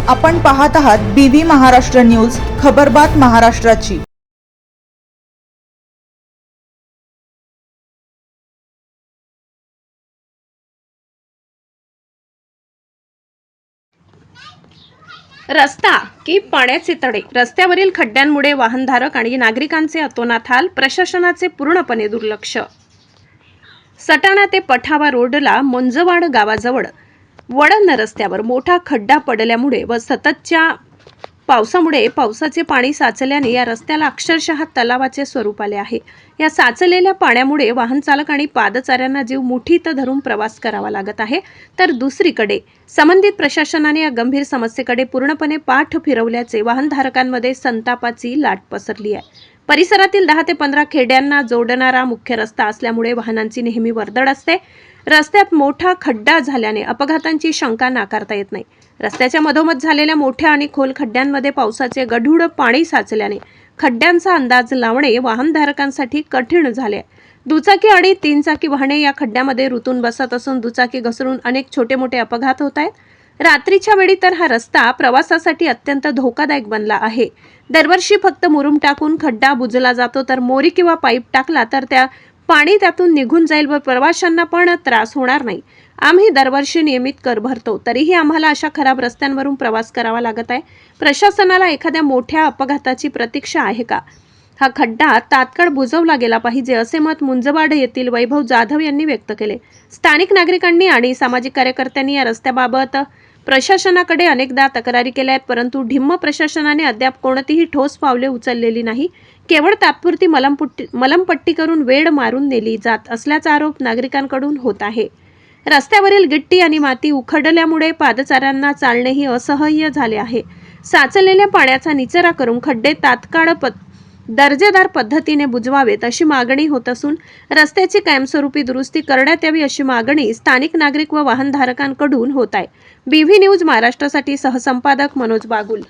आपण पाहत आहात BV महाराष्ट्र न्यूज, खबरबात महाराष्ट्राची। रस्ता की पाण्याचे तडे, रस्त्यावरील खड्ड्यांमुळे वाहनधारक आणि नागरिकांचे अतोनात हाल, प्रशासनाचे पूर्णपणे दुर्लक्ष। सटाणा ते पठावा रोडला मंजवाड गावाजवळ वडन रस्त्यावर मोठा खड्डा पडल्यामुळे व सततच्या पावसामुळे पावसाचे पाणी साचल्याने या रस्त्याला अक्षरशः तलावाचे स्वरूप आले आहे। या साचलेल्या पाण्यामुळे वाहन चालक आणि पादचाऱ्यांना जीव मुठीत धरून प्रवास करावा लागत आहे, तर दुसरीकडे संबंधित प्रशासनाने या गंभीर समस्येकडे पूर्णपणे पाठ फिरवल्याचे वाहनधारकांमध्ये संतापाची लाट पसरली आहे। परिसरातील 10 ते 15 खेड्यांना जोडणारा मुख्य रस्ता असल्यामुळे वाहनांची नेहमी वर्दळ असते। रस्त्यात मोठा खड्डा झाल्याने अपघातांची शंका नाकारता येत नाही। रस्त्याच्या मधोमध झालेल्या मोठ्या आणि खोल खड्ड्यांमध्ये पावसाचे गढूळ पाणी साचल्याने खड्ड्यांचा अंदाज लावणे वाहनधारकांसाठी कठीण झाले। दुचाकी आणि 3 चाकी वाहने या खड्ड्यामध्ये रुतून बसत असून दुचाकी घसरून अनेक छोटे मोठे अपघात होत आहेत। रात्रीच्या वेळी तर हा रस्ता प्रवासासाठी अत्यंत धोकादायक बनला आहे। दरवर्षी फक्त मुरुम टाकून खड्डा बुजला जातो, तर मोरी किंवा पाईप टाकला तर त्या पाणी त्यातून निघून जाईल व प्रवाशांना पण त्रास होणार नाही। आम्ही दरवर्षी नियमित कर भरतो, तरीही आम्हाला अशा खराब रस्त्यांवरून प्रवास करावा लागत आहे। प्रशासनाला एखाद्या मोठ्या अपघाताची प्रतीक्षा आहे का? हा खड्डा तात्काळ बुजवला गेला पाहिजे, असे मत मुंजवाड येथील वैभव जाधव यांनी व्यक्त केले। स्थानिक नागरिकांनी आणि सामाजिक कार्यकर्त्यांनी या रस्त्याबाबत प्रशासनाकडे अनेकदा तक्रारी केल्या आहेत, परंतु ढिम्म प्रशासनाने अद्याप कोणतीही ठोस पावले उचललेली नाही। केवळ तात्पुरती मलमपट्टी करून वेळ मारून नेली जात असल्याचा आरोप नागरिकांकडून होत आहे। रस्त्यावरील गिट्टी आणि माती उखडल्यामुळे पादचाऱ्यांना चालणेही असह्य झाले आहे। साचलेल्या पाण्याचा निचरा करून खड्डे तात्काळ दर्जेदार पद्धतीने बुजवावेत अशी मागणी होत असून रस्त्याची कायमस्वरूपी दुरुस्ती करण्यात यावी अशी मागणी स्थानिक नागरिक व वाहनधारकांकडून होत आहे। BV न्यूज महाराष्ट्रासाठी सहसंपादक मनोज बागुल।